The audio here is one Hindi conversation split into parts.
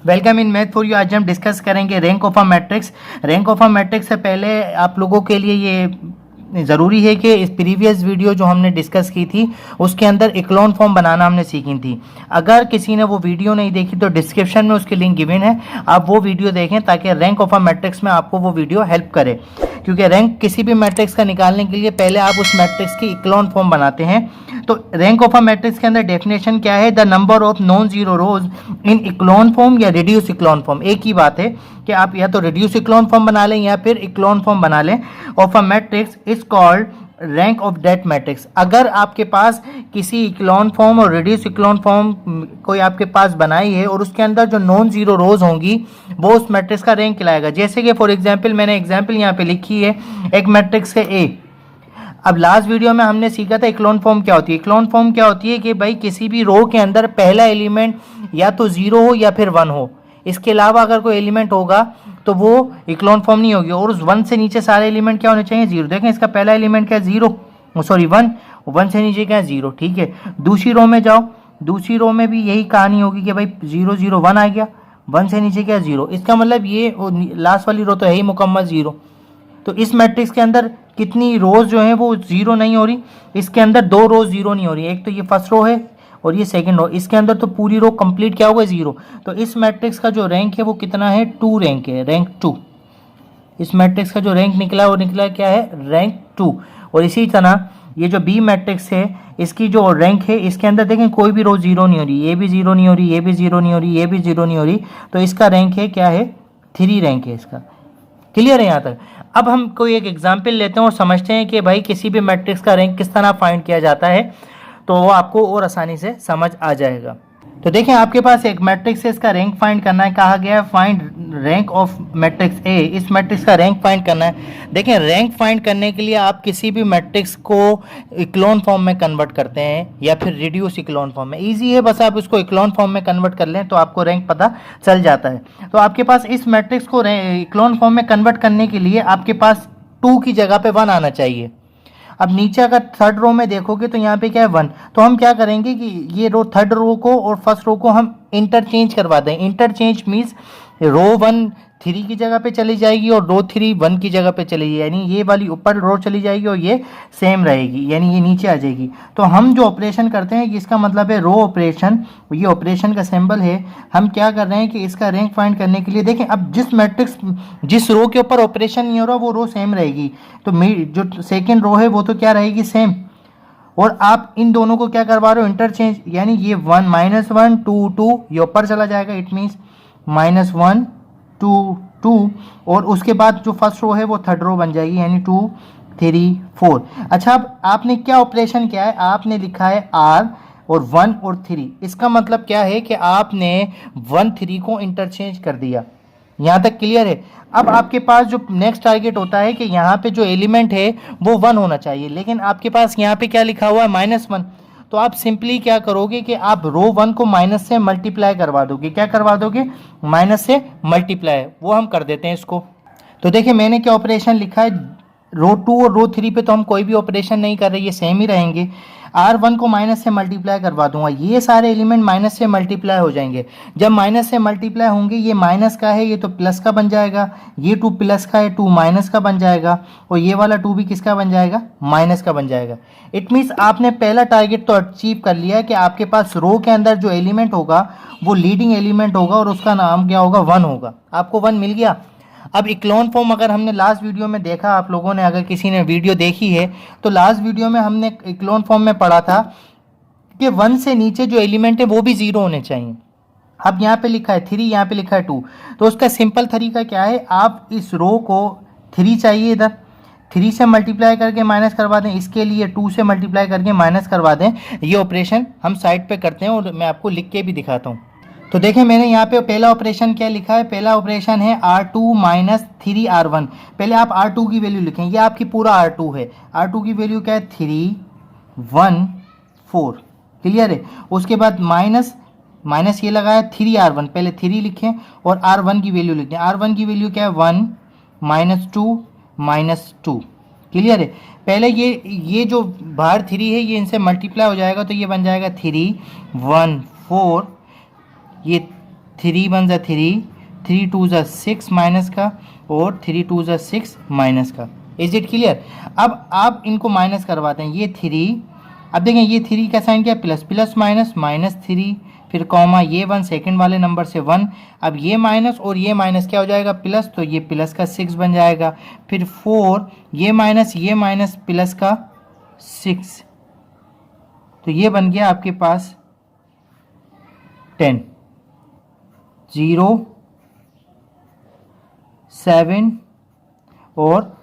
Welcome in math for you. आज हम डिस्कस करेंगे rank of a matrix. Rank of a matrix से पहले आप लोगों के लिए ये ज़रूरी है कि इस प्रीवियस वीडियो जो हमने डिस्कस की थी उसके अंदर इक्लोन फॉर्म बनाना हमने सीखी थी। अगर किसी ने वो वीडियो नहीं देखी तो डिस्क्रिप्शन में उसकी लिंक गिवन है, आप वो वीडियो देखें ताकि रैंक ऑफ अ मैट्रिक्स में आपको वो वीडियो हेल्प करे। क्योंकि रैंक किसी भी मैट्रिक्स का निकालने के लिए पहले आप उस मैट्रिक्स की इक्लोन फॉर्म बनाते हैं। तो रैंक ऑफ अ मैट्रिक्स के अंदर डेफिनेशन क्या है? The number of non zero rose in echelon form या रिड्यूस इक्लोन फॉर्म। एक ही बात है कि आप या तो रिड्यूस इक्लोन फॉर्म बना लें या फिर इक्लोन फॉर्म बना लें। Of a matrix is called rank of that matrix. अगर आपके पास किसी इक्लोन फॉर्म और रिड्यूस इक्लोन फॉर्म कोई आपके पास बनाई है और उसके अंदर जो नॉन जीरो रोज होंगी वो उस मैट्रिक्स का रैंक कहलाएगा। जैसे कि फॉर एग्जांपल मैंने एग्जांपल यहाँ पे लिखी है एक मैट्रिक्स है ए। अब लास्ट वीडियो में हमने सीखा था इक्लोन फॉर्म क्या होती है। इक्लोन फॉर्म क्या होती है कि भाई किसी भी रो के अंदर पहला एलिमेंट या तो जीरो हो या फिर वन हो, इसके अलावा अगर कोई एलिमेंट होगा तो वो इक्लोन फॉर्म नहीं होगी। और उस वन से नीचे सारे एलिमेंट क्या होने चाहिए? जीरो। देखें इसका पहला एलिमेंट क्या है? Zero, sorry one. वन से नीचे क्या है? जीरो। ठीक है, दूसरी रो में जाओ, दूसरी रो में भी यही कहानी होगी कि भाई जीरो जीरो वन आ गया, वन से नीचे क्या? जीरो। इसका मतलब ये लास्ट वाली रो तो है ही मुकम्मल जीरो। तो इस मैट्रिक्स के अंदर कितनी रोज जो है वो जीरो नहीं हो रही, इसके अंदर दो रोज जीरो नहीं हो रही। एक तो ये फर्स्ट रो है और ये सेकंड रो, इसके अंदर तो पूरी रो कंप्लीट क्या होगा? जीरो। तो इस मैट्रिक्स का जो रैंक है वो कितना है? टू रैंक है, रैंक टू। इस मैट्रिक्स का जो रैंक निकला वो निकला क्या है? Rank to. और इसी तरह ये जो बी मैट्रिक्स है इसकी जो रैंक है इसके अंदर देखें कोई भी रो जीरो नहीं हो रही, ये भी जीरो नहीं हो रही, ये भी जीरो नहीं हो रही, ये भी जीरो नहीं हो रही। तो इसका रैंक है क्या है? थ्री रैंक है इसका। क्लियर है यहाँ तक? अब हम कोई एक एग्जाम्पल लेते हैं और समझते हैं कि भाई किसी भी मैट्रिक्स का रैंक किस तरह फाइंड किया जाता है, तो वो आपको और आसानी से समझ आ जाएगा। तो देखें आपके पास एक मैट्रिक्स है, इसका रैंक फाइंड करना है। कहा गया है find rank of matrix A. इस मैट्रिक्स का रैंक फाइंड करना है। देखें रैंक फाइंड करने के लिए आप किसी भी मैट्रिक्स को इक्लोन फॉर्म में कन्वर्ट करते हैं या फिर रिड्यूस इक्लोन फॉर्म में। ईजी है, बस आप इसको इक्लोन फॉर्म में कन्वर्ट कर लें तो आपको रैंक पता चल जाता है। तो आपके पास इस मैट्रिक्स को इक्लोन फॉर्म में कन्वर्ट करने के लिए आपके पास टू की जगह पे वन आना चाहिए। अब नीचे अगर थर्ड रो में देखोगे तो यहाँ पे क्या है? वन। तो हम क्या करेंगे कि ये रो थर्ड रो को और फर्स्ट रो को हम इंटरचेंज करवा दें। Interchange means row one three की जगह पे चली जाएगी और रो थ्री वन की जगह पे चली जाएगी, यानी ये वाली ऊपर रो चली जाएगी और ये सेम रहेगी, यानी ये नीचे आ जाएगी। तो हम जो ऑपरेशन करते हैं इसका मतलब है रो ऑपरेशन। ये ऑपरेशन का सिंबल है। हम क्या कर रहे हैं कि इसका रैंक फाइंड करने के लिए देखें अब जिस मैट्रिक्स जिस रो के ऊपर ऑपरेशन नहीं हो रहा वो रो सेम रहेगी। तो जो सेकेंड रो है वो तो क्या रहेगी? सेम। और आप इन दोनों को क्या करवा रहे हो? इंटरचेंज, यानी ये one minus one two two ये ऊपर चला जाएगा, it means minus one two two. और उसके बाद जो फर्स्ट रो है वो थर्ड रो बन जाएगी, यानी टू थ्री फोर। अच्छा, अब आपने क्या ऑपरेशन किया है? आपने लिखा है आर और वन और थ्री। इसका मतलब क्या है कि आपने वन थ्री को इंटरचेंज कर दिया। यहाँ तक क्लियर है? अब आपके पास जो नेक्स्ट टारगेट होता है कि यहाँ पे जो एलिमेंट है वो वन होना चाहिए, लेकिन आपके पास यहाँ पे क्या लिखा हुआ है? Minus one. तो आप सिंपली क्या करोगे कि आप रो वन को माइनस से मल्टीप्लाई करवा दोगे। क्या करवा दोगे? माइनस से मल्टीप्लाई। वो हम कर देते हैं इसको। तो देखिए मैंने क्या ऑपरेशन लिखा है, रो टू और रो थ्री पे तो हम कोई भी ऑपरेशन नहीं कर रहे, ये सेम ही रहेंगे। आर वन को माइनस से मल्टीप्लाई करवा दूंगा, ये सारे एलिमेंट माइनस से मल्टीप्लाई हो जाएंगे। जब माइनस से मल्टीप्लाई होंगे, ये माइनस का है ये तो प्लस का बन जाएगा, ये टू प्लस का है टू माइनस का बन जाएगा, और ये वाला टू भी किसका बन जाएगा? माइनस का बन जाएगा। इट मीन्स आपने पहला टारगेट तो अचीव कर लिया है कि आपके पास रो के अंदर जो एलिमेंट होगा वो लीडिंग एलिमेंट होगा और उसका नाम क्या होगा? वन होगा। आपको वन मिल गया। अब इक्लोन फॉर्म अगर हमने लास्ट वीडियो में देखा, आप लोगों ने अगर किसी ने वीडियो देखी है तो लास्ट वीडियो में हमने इक्लोन फॉर्म में पढ़ा था कि वन से नीचे जो एलिमेंट है वो भी जीरो होने चाहिए। अब यहाँ पे लिखा है थ्री, यहाँ पे लिखा है टू। तो उसका सिंपल तरीका क्या है? आप इस रो को थ्री चाहिए, इधर थ्री से मल्टीप्लाई करके माइनस करवा दें, इसके लिए टू से मल्टीप्लाई करके माइनस करवा दें। ये ऑपरेशन हम साइड पे करते हैं और मैं आपको लिख के भी दिखाता हूँ। तो देखें मैंने यहाँ पे पहला ऑपरेशन क्या लिखा है? पहला ऑपरेशन है R two minus three R one. पहले आप आर टू की वैल्यू लिखें, ये आपकी पूरा आर टू है। आर टू की वैल्यू क्या है? Three one four. क्लियर है? उसके बाद माइनस माइनस ये लगाया थ्री आर वन, पहले थ्री लिखें और आर वन की वैल्यू लिखें। आर वन की वैल्यू क्या है? One minus two. क्लियर है? पहले ये जो बाहर थ्री है ये इनसे मल्टीप्लाई हो जाएगा तो ये बन जाएगा थ्री वन फोर, ये 3 1 ज़ा 3, 3 2 ज़ा 6 माइनस का, और 3 2 ज़ा 6 माइनस का। Is it clear? अब आप इनको माइनस करवाते हैं, ये 3, अब देखें ये 3 का साइन क्या, प्लस प्लस माइनस माइनस 3, फिर कॉमा ये 1 सेकंड वाले नंबर से 1, अब ये माइनस और ये माइनस क्या हो जाएगा, प्लस, तो ये प्लस का 6 बन जाएगा, फिर 4, ये माइनस प्लस का 6, तो ये बन गया आपके पास 10, 0 7 और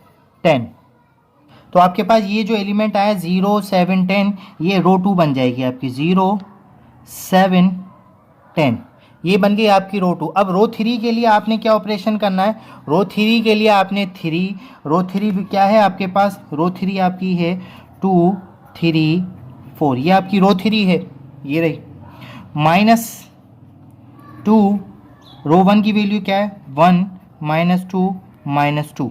10। तो आपके पास ये जो एलिमेंट आया 0 7 10, ये रो 2 बन जाएगी आपकी, 0 7 10, ये बन गई आपकी रो 2। अब रो 3 के लिए आपने क्या ऑपरेशन करना है, रो 3 के लिए आपने 3, रो 3 भी क्या है आपके पास, रो 3 आपकी है 2 3 4, ये आपकी रो 3 है, ये रही, माइनस 2, रो 1 की वैल्यू क्या है 1, -2 -2,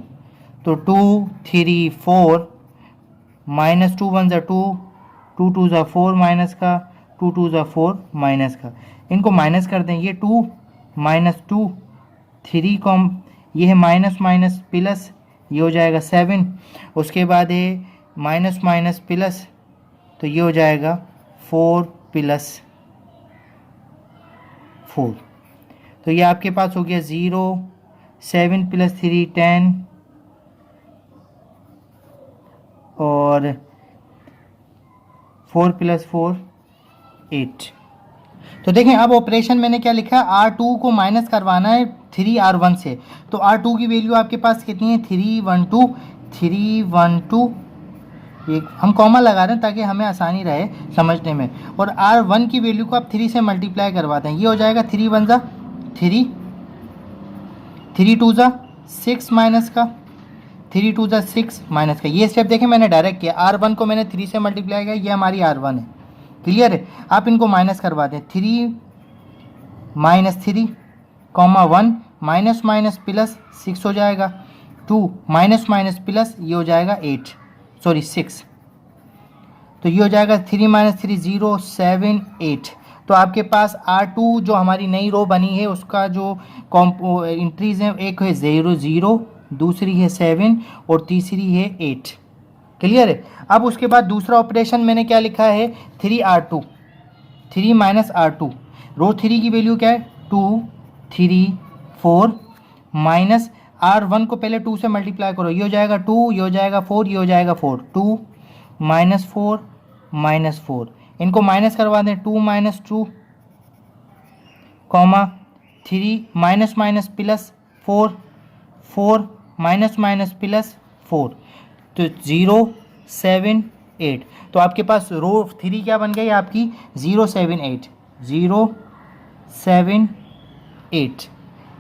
तो 2 3 4, -2 1 ज़ा 2, 2 2 ज़ा 4 माइनस का, 2 2 ज़ा 4 माइनस का, इनको माइनस कर दें, ये 2 -2 3 कॉम, ये है माइनस माइनस प्लस, ये हो जाएगा 7, उसके बाद है माइनस माइनस प्लस, तो ये हो जाएगा 4 + 4, तो ये आपके पास हो गया 0 7 + 3 10 और 4 + 4 8। तो देखें अब ऑपरेशन मैंने क्या लिखा है, R2 को माइनस करवाना है 3R1 से, तो R2 की वैल्यू आपके पास कितनी है 312, एक हम कॉमा लगा रहे हैं ताकि हमें आसानी रहे समझने में, और R1 की वैल्यू को आप 3 से मल्टीप्लाई करवाते हैं, ये हो जाएगा 3 1 ज़ा 3, 3 2 ज़ा 6 माइनस का, 3 2 ज़ा 6 माइनस का, ये स्टेप देखें मैंने डायरेक्ट किया, R1 को मैंने 3 से मल्टीप्लाई किया, ये हमारी R1 है, क्लियर है। आप इनको माइनस करवा दें, 3 -3 कॉमा 1 माइनस माइनस प्लस 6 हो जाएगा, 2 माइनस माइनस प्लस, ये हो जाएगा 6, तो ये हो जाएगा 3 - 3 0 7 8। तो आपके पास R2 जो हमारी नई रो बनी है उसका जो इंट्रीज है, एक है 0 0, दूसरी है 7 और तीसरी है 8, क्लियर है। अब उसके बाद दूसरा ऑपरेशन मैंने क्या लिखा है 3R2, 3 - R2, रो 3 की वैल्यू क्या है 2 3 4 माइनस R1 को पहले 2 से मल्टीप्लाई करो, ये हो जाएगा 2, ये हो जाएगा 4, ये हो जाएगा 4, 2 -4 -4, इनको माइनस करवा दें, 2 - 2 comma 3 minus minus plus 4 4 minus minus plus 4, तो 0 7 8। तो आपके पास रो 3 क्या बन गई आपकी 0 7 8, 0 7 8।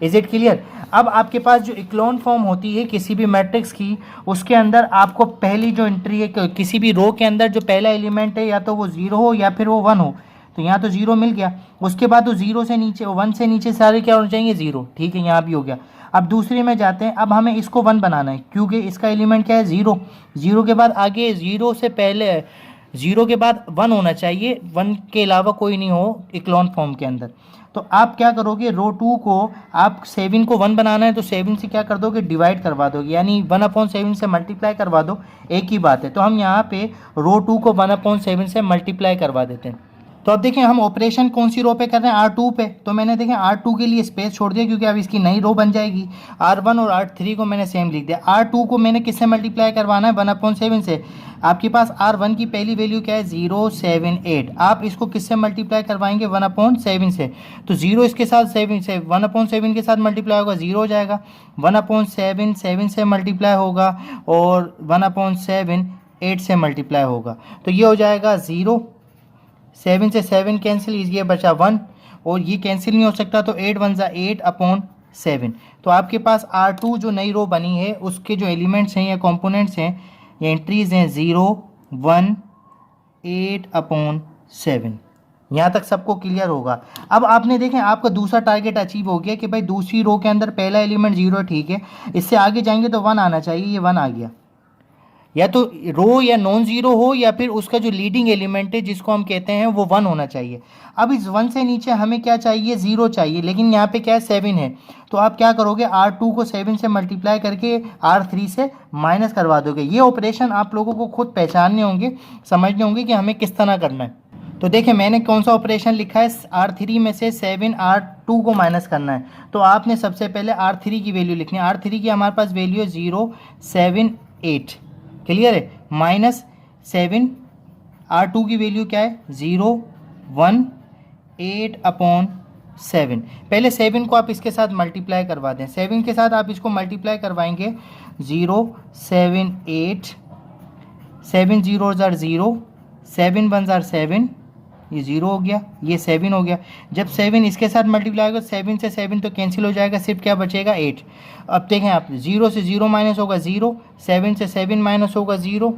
Is it clear? अब आपके पास जो इक्लोन फॉर्म होती है किसी भी मैट्रिक्स की, उसके अंदर आपको पहली जो एंट्री है किसी भी रो के अंदर जो पहला एलिमेंट है या तो वो 0 हो या फिर वो 1 हो, तो यहाँ तो 0 मिल गया, उसके बाद तो 0 से नीचे 1 से नीचे सारे क्या होने चाहिए 0, ठीक है, यहाँ भी हो गया। अब दूसरे में जाते हैं, अब हमें इसको 1 बनाना है क्योंकि इसका एलिमेंट क्या है 0, 0 के बाद आगे 0 से पहले 0 के बाद 1 होना चाहिए, 1 के अलावा कोई नहीं हो इक्लोन फॉर्म के अंदर। तो आप क्या करोगे, रो 2 को आप 7 को 1 बनाना है तो 7 से क्या कर दोगे डिवाइड करवा दोगे, यानी 1/7 से मल्टीप्लाई करवा दो, एक ही बात है। तो हम यहाँ पे रो 2 को 1/7 से मल्टीप्लाई करवा देते हैं। तो अब देखें हम ऑपरेशन कौन सी रो पे कर रहे हैं R2 पे, तो मैंने देखें R2 के लिए स्पेस छोड़ दिया क्योंकि अब इसकी नई रो बन जाएगी। R1 और R3 को मैंने सेम लिख दिया। R2 को मैंने किससे मल्टीप्लाई करवाना है 1/7 से। आपके पास R1 की पहली वैल्यू क्या है 0 7 8, आप इसको किससे मल्टीप्लाई करवाएंगे 1/7 से, तो 0 इसके साथ 7 से 1/7 के साथ मल्टीप्लाई होगा 0 हो जाएगा, 1/7 7 से मल्टीप्लाई होगा और 1/7 8 से मल्टीप्लाई होगा, तो ये हो जाएगा 0, 7 से 7 कैंसिल, ये बचा 1 और ये कैंसिल नहीं हो सकता, तो 8 1 8/7। तो आपके पास R2 जो नई रो बनी है उसके जो एलिमेंट्स हैं या कंपोनेंट्स हैं या एंट्रीज हैं 0 1 8/7। यहाँ तक सबको क्लियर होगा। अब आपने देखें आपका दूसरा टारगेट अचीव हो गया कि भाई दूसरी रो के अंदर पहला एलिमेंट 0 है, ठीक है, इससे आगे जाएंगे तो 1 आना चाहिए, ये 1 आ गया। या तो रो या नॉन जीरो हो या फिर उसका जो लीडिंग एलिमेंट है जिसको हम कहते हैं वो 1 होना चाहिए। अब इस 1 से नीचे हमें क्या चाहिए, 0 चाहिए, लेकिन यहाँ पे क्या है 7 है। तो आप क्या करोगे, R2 को 7 से मल्टीप्लाई करके R3 से माइनस करवा दोगे। ये ऑपरेशन आप लोगों को खुद पहचानने होंगे, समझने होंगे कि हमें किस तरह करना है। तो देखिए मैंने कौन सा ऑपरेशन लिखा है, R3 में से 7 R2 को माइनस करना है। तो आपने सबसे पहले R3 की वैल्यू लिखनी है। R3 की हमारे पास वैल्यू है 0 7 8, क्लियर है, माइनस 7। R2 की वैल्यू क्या है, 0 1 8 अपॉन 7। पहले 7 को आप इसके साथ मल्टीप्लाई करवा दें, 7 के साथ आप इसको मल्टीप्लाई करवाएंगे, 0 7 8, 7 0 ज़ार 0, 7 1 ज़ार 7, ये 0 हो गया, ये 7 हो गया। जब 7 इसके साथ मल्टीप्लाई होगा, 7 से 7 तो कैंसिल हो जाएगा, सिर्फ क्या बचेगा 8। अब देखें आप, 0 से 0 माइनस होगा 0, 7 से 7 माइनस होगा 0,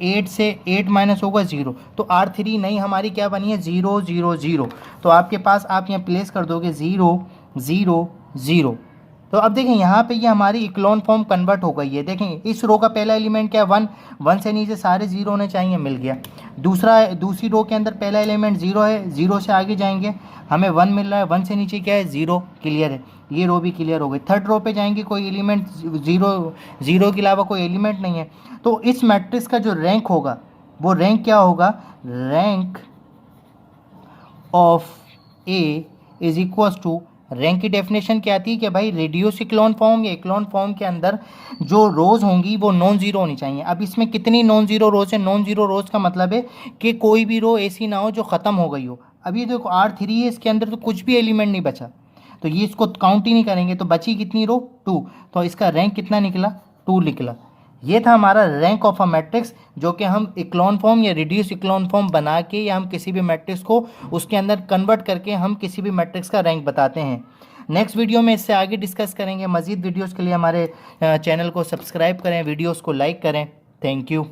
8 से 8 माइनस होगा 0। तो R3 नहीं हमारी क्या बनी है, 0 0 0। तो आपके पास आप यहाँ प्लेस कर दोगे 0 0 0। तो अब देखें यहाँ पे ये हमारी इक्लोन फॉर्म कन्वर्ट हो गई है। देखें इस रो का पहला एलिमेंट क्या है, 1, 1 से नीचे सारे 0 होने चाहिए, मिल गया। दूसरी रो के अंदर पहला एलिमेंट 0 है, 0 से आगे जाएंगे हमें 1 मिल रहा है, 1 से नीचे क्या है 0, क्लियर है, ये रो भी क्लियर हो गई। थर्ड रो पे जाएंगे, कोई एलिमेंट 0 के अलावा कोई एलिमेंट नहीं है। तो इस मैट्रिक्स का जो रैंक होगा वो रैंक क्या होगा, rank of A is equals to, rank की डेफिनेशन क्या थी कि भाई रेड्यूस इक्लोन फॉर्म या इक्लोन फॉर्म के अंदर जो रोज होंगी वो नॉन जीरो होनी चाहिए। अब इसमें कितनी नॉन जीरो रोज है, नॉन जीरो रोज का मतलब है कि कोई भी रो ऐसी ना हो जो ख़त्म हो गई हो। अब ये देखो R3 है, इसके अंदर तो कुछ भी एलिमेंट नहीं बचा, तो ये इसको काउंट ही नहीं करेंगे। तो बची कितनी रो, 2, तो इसका रैंक कितना निकला, 2 निकला। ये था हमारा रैंक ऑफ अ मैट्रिक्स, जो कि हम इक्लोन फॉर्म या रिड्यूस इक्लोन फॉर्म बना के या हम किसी भी मैट्रिक्स को उसके अंदर कन्वर्ट करके हम किसी भी मैट्रिक्स का रैंक बताते हैं। नेक्स्ट वीडियो में इससे आगे डिस्कस करेंगे। मज़ीद वीडियोस के लिए हमारे चैनल को सब्सक्राइब करें, वीडियोस को लाइक करें। Thank you.